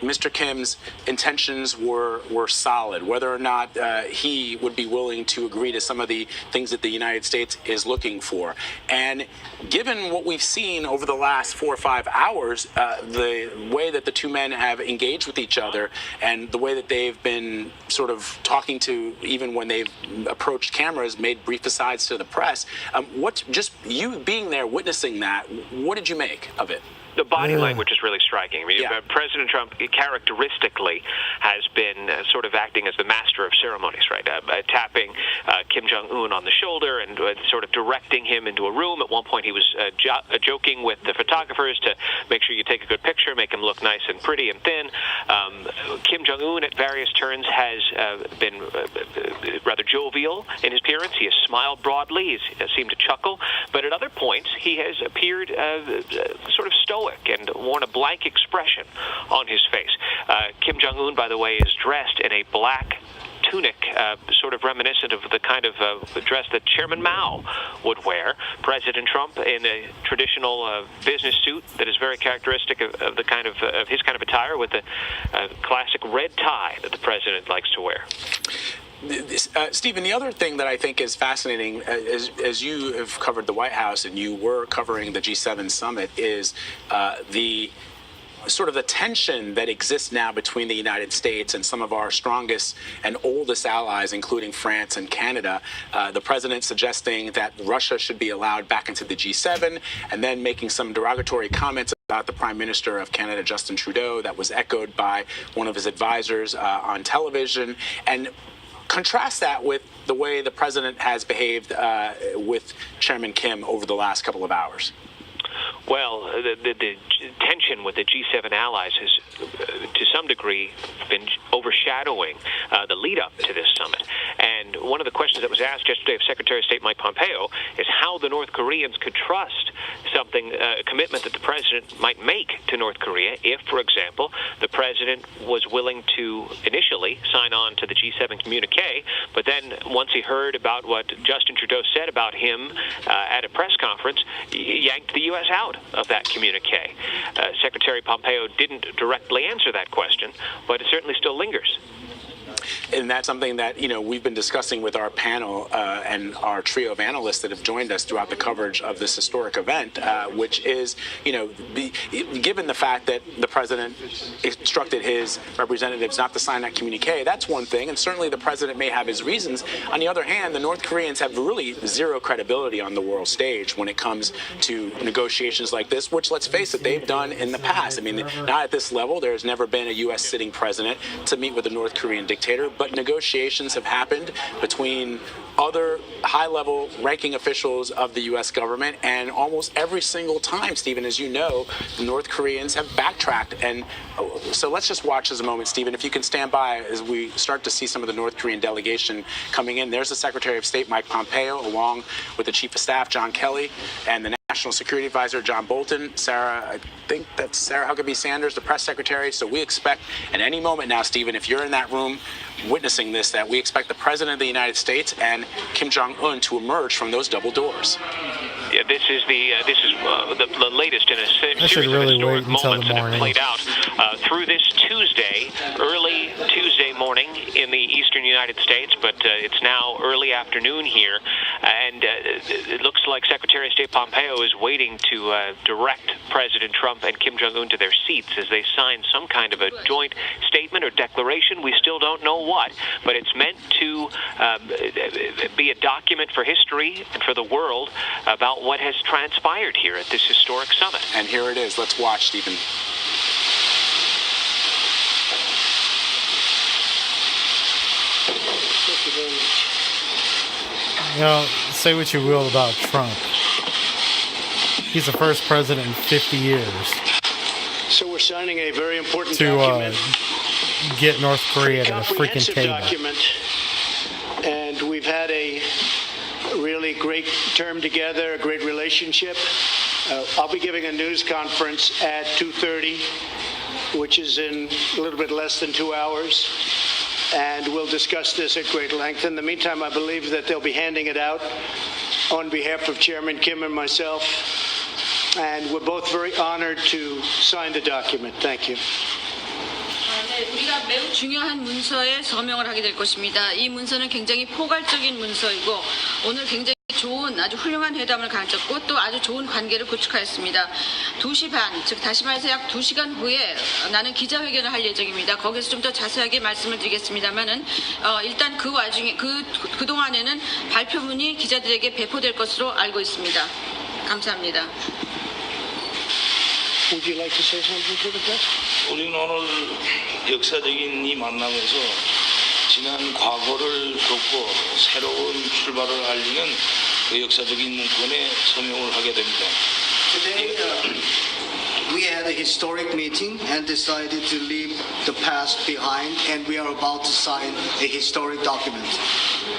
Mr. Kim's intentions were solid, whether or not he would be willing to agree to some of the things that the United States is looking for. And given what we've seen over the last 4 or 5 hours, the way that the two men have engaged with each other and the way that they've been sort of talking to, even when they've approached cameras, made brief asides to the press, what, just you being there, witnessing that, what did you make of it? The body language is really striking. I mean, Yeah. President Trump characteristically has been sort of acting as the master of ceremonies, right? Tapping Kim Jong-un on the shoulder and sort of directing him into a room. At one point, he was joking with the photographers to make sure you take a good picture, make him look nice and pretty and thin. Kim Jong-un, at various turns, has been rather jovial in his appearance. He has smiled broadly. He's seemed to chuckle. But at other points, he has appeared sort of stoic and worn a blank expression on his face. Kim Jong-un, by the way, is dressed in a black tunic, sort of reminiscent of the kind of dress that Chairman Mao would wear. President Trump in a traditional business suit that is very characteristic of the kind of his kind of attire, with the classic red tie that the president likes to wear. Stephen, the other thing that I think is fascinating, as you have covered the White House and you were covering the G7 summit, is the sort of the tension that exists now between the United States and some of our strongest and oldest allies, including France and Canada. The president suggesting that Russia should be allowed back into the G7, and then making some derogatory comments about the Prime Minister of Canada, Justin Trudeau, that was echoed by one of his advisors on television. And contrast that with the way the president has behaved with Chairman Kim over the last couple of hours. Well, the tension with the G7 allies has, to some degree, been overshadowing the lead-up to this summit. And one of the questions that was asked yesterday of Secretary of State Mike Pompeo is how the North Koreans could trust something, a commitment that the president might make to North Korea if, for example, the president was willing to initially sign on to the G7 communique, but then once he heard about what Justin Trudeau said about him at a press conference, yanked the U.S. out of that communique. Secretary Pompeo didn't directly answer that question, but it certainly still lingers. And that's something that, you know, we've been discussing with our panel and our trio of analysts that have joined us throughout the coverage of this historic event, which is, you know, given the fact that the president instructed his representatives not to sign that communique, that's one thing. And certainly the president may have his reasons. On the other hand, the North Koreans have really zero credibility on the world stage when it comes to negotiations like this, which, let's face it, they've done in the past. I mean, not at this level. There's never been a U.S. sitting president to meet with a North Korean dictator, but negotiations have happened between other high-level ranking officials of the U.S. government, and almost every single time, Stephen, as you know, the North Koreans have backtracked. And so let's just watch as a moment, Stephen, if you can stand by as we start to see some of the North Korean delegation coming in. There's the Secretary of State, Mike Pompeo, along with the Chief of Staff, John Kelly, and the National Security Advisor, John Bolton. Sarah, I think that's Sarah Huckabee Sanders, the press secretary. So we expect at any moment now, Stephen, if you're in that room witnessing this, that we expect the President of the United States and Kim Jong-un to emerge from those double doors. Yeah, this is the latest in a series of really historic moments that have played out through this Tuesday, early Tuesday morning in the eastern United States, but it's now early afternoon here, and it looks like Secretary of State Pompeo is waiting to direct President Trump and Kim Jong-un to their seats as they sign some kind of a joint statement or declaration. We still don't know what, but it's meant to be a document for history and for the world about what has transpired here at this historic summit. And here it is. Let's watch, Stephen. You know, say what you will about Trump. He's the first president in 50 years So we're signing a very important to document. get North Korea to the freaking Comprehensive table. document, and we've had a really great term together, a great relationship. I'll be giving a news conference at 2:30, which is in a little bit less than 2 hours, and we'll discuss this at great length. In the meantime, I believe that they'll be handing it out on behalf of Chairman Kim and myself, and we're both very honored to sign the document. Thank you. 네, 우리가 매우 중요한 문서에 서명을 하게 될 것입니다. 이 문서는 굉장히 포괄적인 문서이고 오늘 굉장히 좋은 아주 훌륭한 회담을 가졌고 또 아주 좋은 관계를 구축하였습니다. 2시 반, 즉 다시 말해서 약 2시간 후에 나는 기자회견을 할 예정입니다. 거기서 좀 더 자세하게 말씀을 드리겠습니다만은 일단 그 와중에 그동안에는 발표문이 기자들에게 배포될 것으로 알고 있습니다. 감사합니다. Would you like to say something to the press? 우리는 오늘 역사적인 이 만남에서 지난 과거를 덮고 새로운 출발을 알리는 그 역사적인 문건에 서명을 하게 됩니다. Today, we had a historic meeting and decided to leave the past behind, and we are about to sign a historic document.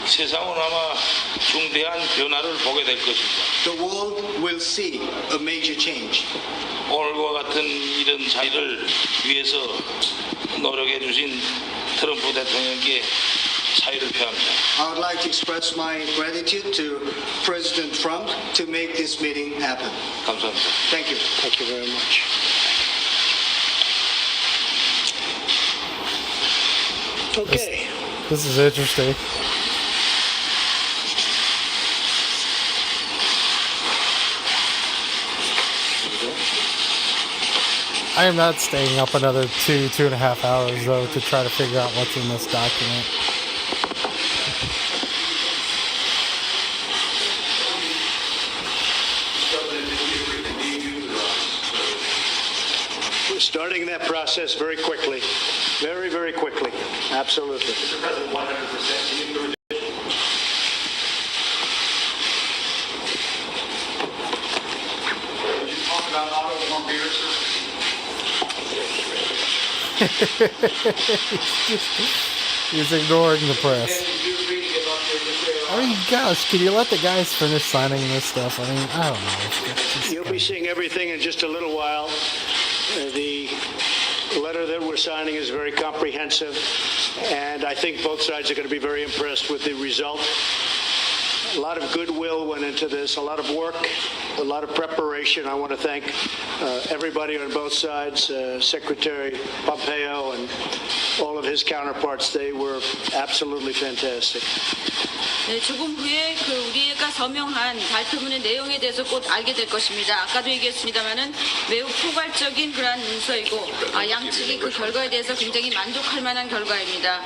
세상은 아마 중대한 변화를 보게 될 것입니다. The world will see a major change. 오늘과 같은 이런 자리를 위해서 노력해 주신 트럼프 대통령께 사의를 표합니다. I would like to express my gratitude to President Trump to make this meeting happen. 감사합니다. Thank you. Thank you very much. Okay. This is interesting. I am not staying up another 2.5 hours though to try to figure out what's in this document. We're starting that process very quickly. Very, very quickly. Absolutely. He's ignoring the press. I mean, gosh, can you let the guys finish signing this stuff? I mean, I don't know. It's just You'll be seeing everything in just a little while. The letter that we're signing is very comprehensive, and I think both sides are going to be very impressed with the result. A lot of goodwill went into this, a lot of work, a lot of preparation. I want to thank everybody on both sides, Secretary Pompeo and all of his counterparts. They were absolutely fantastic. 네, 조금 후에 우리가 서명한 발표문의 내용에 대해서 곧 알게 될 것입니다. 아까도 얘기했습니다만은 매우 포괄적인 그러한 문서이고 양측이 그 결과에 대해서 굉장히 만족할 만한 결과입니다.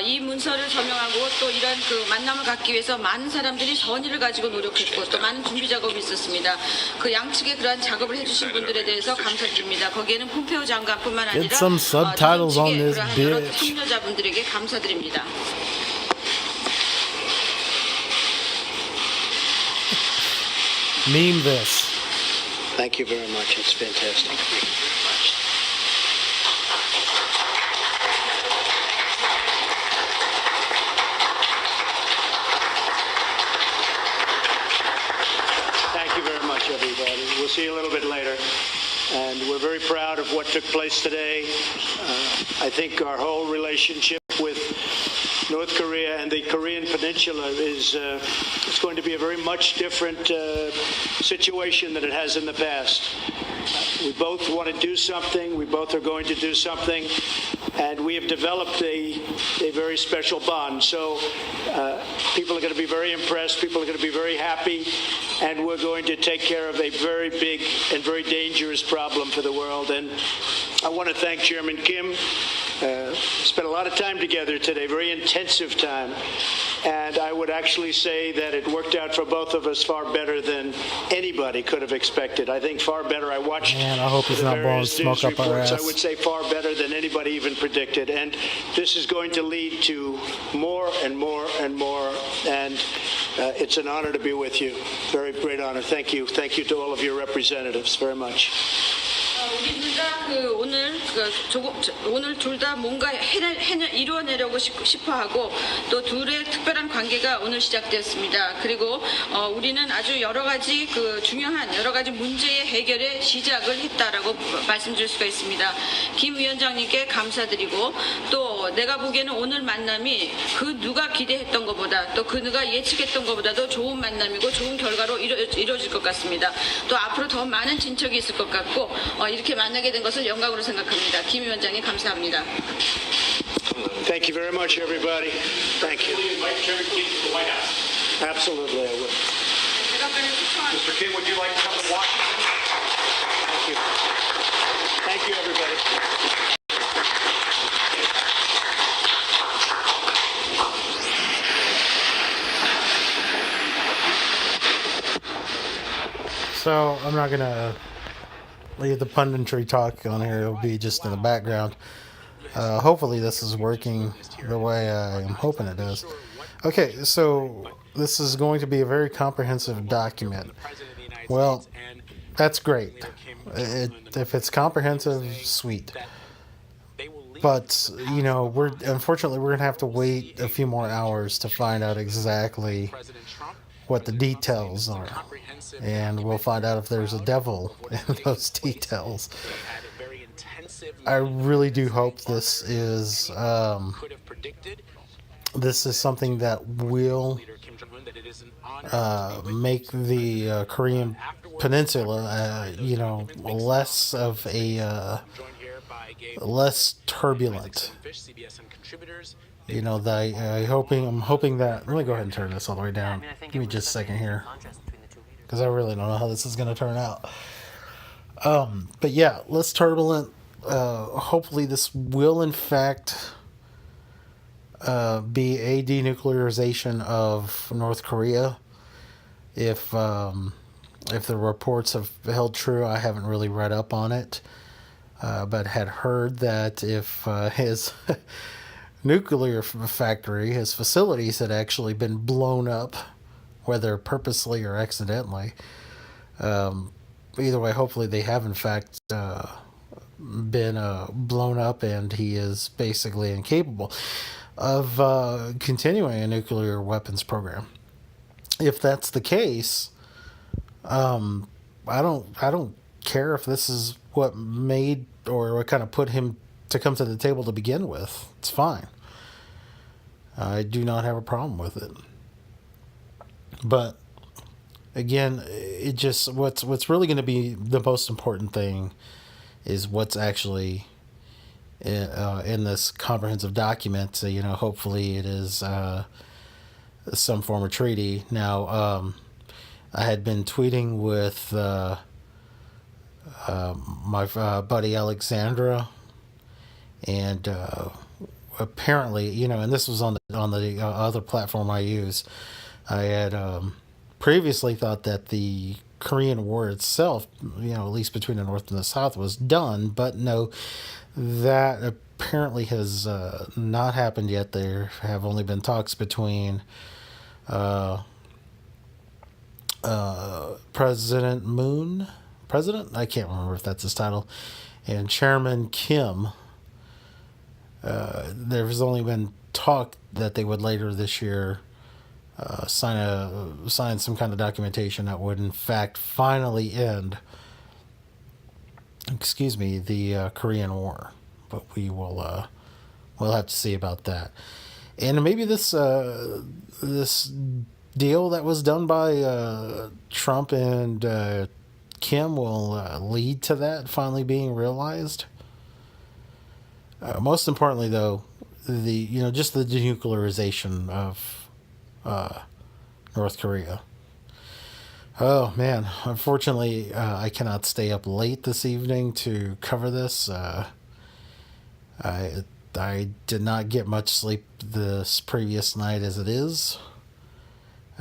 이 문서를 서명하고 또 이런 그 만남을 갖기 위해서 많은 사람들이 선의를 가지고 노력했고 또 많은 준비 작업이 있었습니다. 그 양측의 그러한 작업을 해주신 분들에 대해서 감사드립니다. 거기에는 폼페오 장관뿐만 아니라 Get some subtitles on this 그러한 여러 bitch. 협력자분들에게 감사드립니다. Meme this. Thank you very much. It's fantastic. Thank you very much. Thank you very much, everybody. We'll see you a little bit later. And we're very proud of what took place today. I think our whole relationship with North Korea and the Korean Peninsula is it's going to be a very much different situation than it has in the past. We both want to do something. We both are going to do something. And we have developed a very special bond. So people are going to be very impressed. People are going to be very happy. And we're going to take care of a very big and very dangerous problem for the world. And I want to thank Chairman Kim. Spent a lot of time together today, very intensive time. And I would actually say that it worked out for both of us far better than anybody could have expected. I think far better. I watched Man, I hope he's the not blowing various smoke news up our reports. I ass. would say far better than anybody even predicted. And this is going to lead to more and more and more. And it's an honor to be with you. Very great honor. Thank you. Thank you to all of your representatives very much. 우리 둘 다 오늘 둘 다 뭔가 이루어내려고 싶어하고 또 둘의 특별한 관계가 오늘 시작되었습니다. 그리고 우리는 아주 여러 가지 중요한 여러 가지 문제의 해결에 시작을 했다라고 말씀드릴 수가 있습니다. 김 위원장님께 감사드리고 또 내가 보기에는 오늘 만남이 누가 기대했던 것보다 또 누가 예측했던 것보다도 좋은 만남이고 좋은 결과로 이루어질 것 같습니다. 또 앞으로 더 많은 진척이 있을 것 같고 이렇게 만나게 된 것을 영광으로 생각합니다. 김 위원장님 감사합니다. Thank you very much, everybody. Thank you. Absolutely, I will. Mr. Kim, would you like to come to Washington? Thank you. Thank you, everybody. So I'm not gonna leave the punditry talk on here. It'll be just in the background. Hopefully this is working the way I'm hoping it does. Okay, so this is going to be a very comprehensive document. Well, that's great. If it's comprehensive, sweet. But you know, we're gonna have to wait a few more hours to find out exactly what the details are, and we'll find out if there's a devil in those details. I really do hope this is something that will make the Korean Peninsula, less of a less turbulent. I'm hoping that. Let me go ahead and turn this all the way down. Give me just a second here, because I really don't know how this is going to turn out. But yeah, less turbulent. Hopefully, this will in fact be a denuclearization of North Korea. If the reports have held true, I haven't really read up on it, but had heard that if his nuclear factory, his facilities had actually been blown up, whether purposely or accidentally. Either way, hopefully they have in fact been blown up, and he is basically incapable of continuing a nuclear weapons program. If that's the case, I don't care if this is what made or what kind of put him to come to the table to begin with. It's fine. I do not have a problem with it. But again, it just what's really going to be the most important thing is what's actually in this comprehensive document. Hopefully it is some form of treaty. Now, I had been tweeting with my buddy Alexandra, and apparently, and this was on the other platform I use. I had previously thought that the Korean War itself, at least between the North and the South, was done, but no, that apparently has not happened yet. There have only been talks between President Moon, I can't remember if that's his title, and Chairman Kim. There's only been talk that they would later this year sign some kind of documentation that would in fact finally end the Korean War. But we'll have to see about that. And maybe this deal that was done by Trump and Kim will lead to that finally being realized. Most importantly, though, just the denuclearization of North Korea. Oh man, unfortunately, I cannot stay up late this evening to cover this. I did not get much sleep this previous night as it is.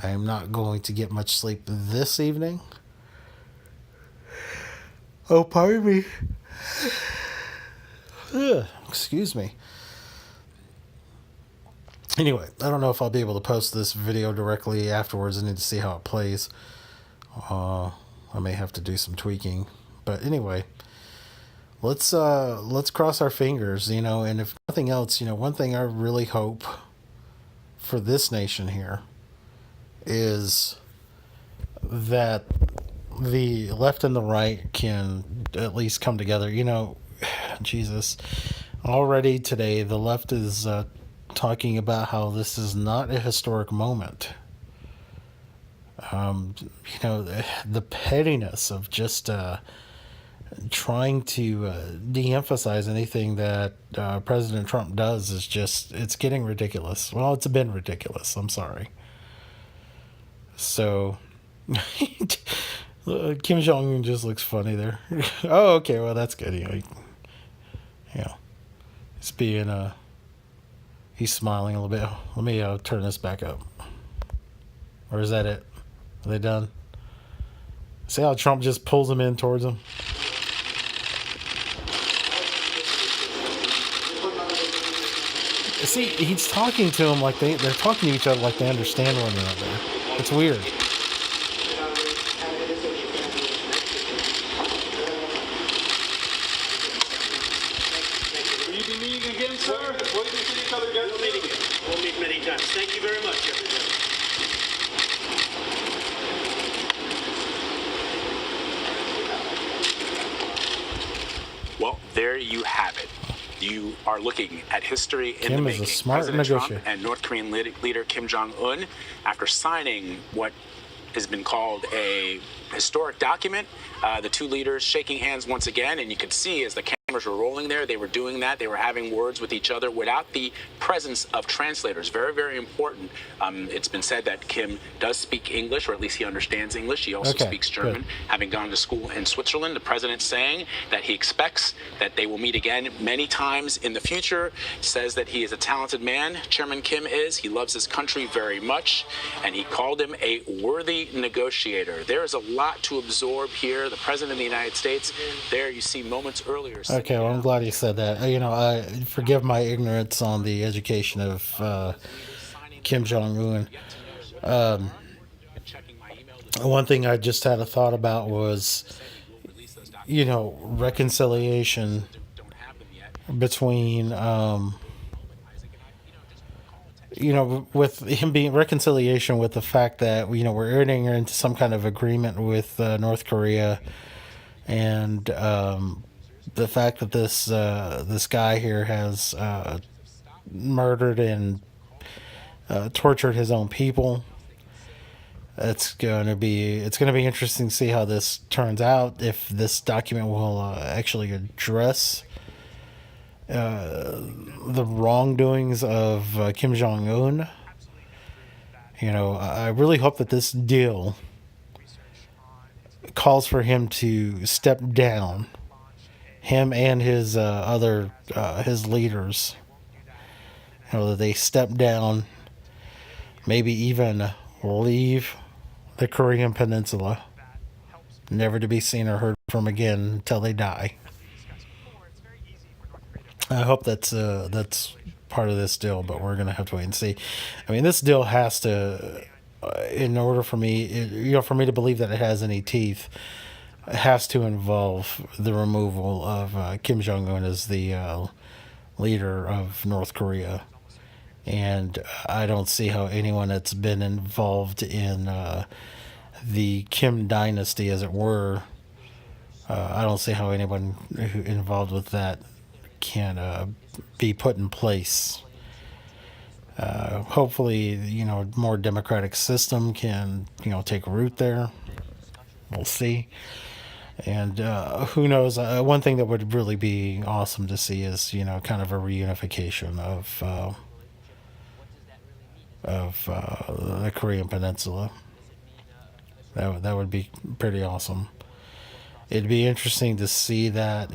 I am not going to get much sleep this evening. Oh, pardon me. Excuse me. Anyway, I don't know if I'll be able to post this video directly afterwards. I need to see how it plays. I may have to do some tweaking. But anyway, let's cross our fingers, and if nothing else, one thing I really hope for this nation here is that the left and the right can at least come together. Jesus, already today the left is talking about how this is not a historic moment. The pettiness of just trying to de-emphasize anything that President Trump does is just, it's getting ridiculous. Well, it's been ridiculous. I'm sorry. So Kim Jong-un just looks funny there. Oh, okay. Well, that's good. He's being he's smiling a little bit. Let me turn this back up. Or is that it? Are they done? See how Trump just pulls him in towards him? See, he's talking to him like they're talking to each other like they understand one another. It's weird. Will you be meeting again, sir? Will you be seeing each other again? We'll meet many times. Thank you very much, everybody. Well, there you have it. You are looking at history in Kim the is a making. smart President Trump negotiator. and North Korean leader Kim Jong-un, after signing what has been called a historic document, the two leaders shaking hands once again, and you could see as the cameras were rolling there, they were doing that. They were having words with each other without the presence of translators. Very, very important. It's been said that Kim does speak English, or at least he understands English. He also speaks German, having gone to school in Switzerland. The president saying that he expects that they will meet again many times in the future, says that he is a talented man. Chairman Kim is. He loves his country very much, and he called him a worthy negotiator. There is a lot to absorb here. The president of the United States, there you see moments earlier. Okay, well, I'm glad you said that. I forgive my ignorance on the education of Kim Jong-un. One thing I just had a thought about was, reconciliation between, with him being reconciliation with the fact that, we're entering into some kind of agreement with North Korea, and the fact that this guy here has murdered and tortured his own people. It's going to be interesting to see how this turns out. If this document will actually address the wrongdoings of Kim Jong-un. I really hope that this deal calls for him to step down. Him and his his leaders, that they step down, maybe even leave the Korean Peninsula, never to be seen or heard from again until they die. I hope that's part of this deal, but we're gonna have to wait and see. I mean, this deal has to, in order for me, for me to believe that it has any teeth, has to involve the removal of Kim Jong-un as the leader of North Korea. And I don't see how anyone that's been involved in the Kim dynasty, as it were, I don't see how anyone who involved with that can be put in place. Hopefully, more democratic system can, take root there. We'll see. And who knows? One thing that would really be awesome to see is, kind of a reunification of the Korean Peninsula. That would be pretty awesome. It'd be interesting to see that.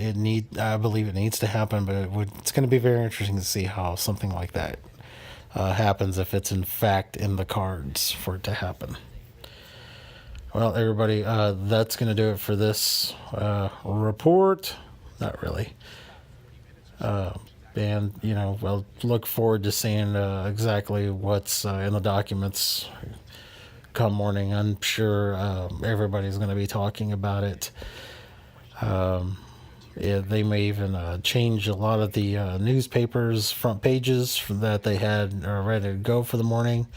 I believe it needs to happen, but it's going to be very interesting to see how something like that happens, if it's in fact in the cards for it to happen. Well, everybody, that's going to do it for this report. Not really. And, we'll look forward to seeing exactly what's in the documents come morning. I'm sure everybody's going to be talking about it. They may even change a lot of the newspapers' front pages that they had ready to go for the morning.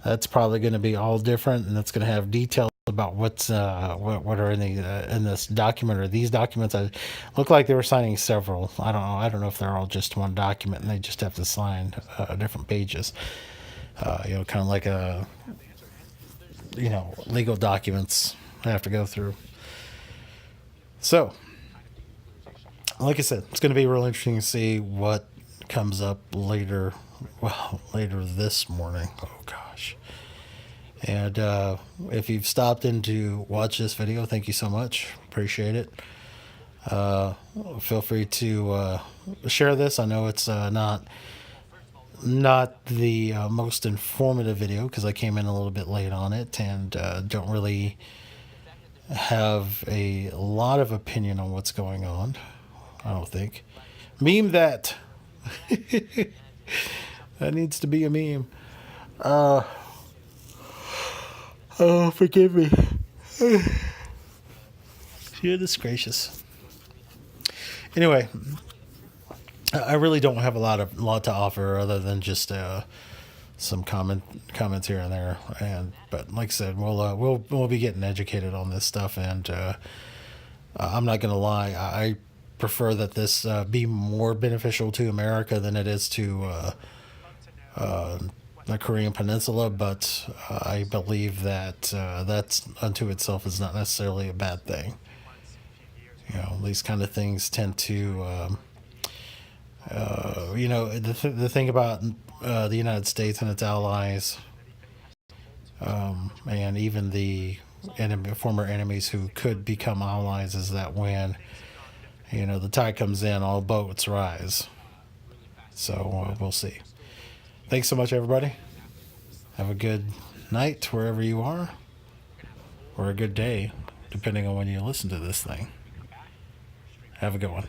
That's probably going to be all different, and it's going to have details about what's what are in this document or these documents. I look like they were signing several. I don't know if they're all just one document and they just have to sign different pages. Kind of like legal documents I have to go through. So, like I said, it's going to be real interesting to see what comes up later. Well, later this morning. Oh gosh. And if you've stopped in to watch this video, thank you so much. Appreciate it. Feel free to share this. I know it's not the most informative video because I came in a little bit late on it and don't really have a lot of opinion on what's going on. I don't think. Meme that. That needs to be a meme. Oh, forgive me. Goodness gracious. Anyway, I really don't have a lot to offer other than just some comments here and there. But like I said, we'll be getting educated on this stuff, and I'm not gonna lie. I prefer that this be more beneficial to America than it is to the Korean Peninsula, but I believe that that's unto itself is not necessarily a bad thing. You know, these kind of things tend to, the thing about the United States and its allies, and even the former enemies who could become allies, is that when, the tide comes in, all boats rise. So we'll see. Thanks so much, everybody. Have a good night wherever you are, or a good day, depending on when you listen to this thing. Have a good one.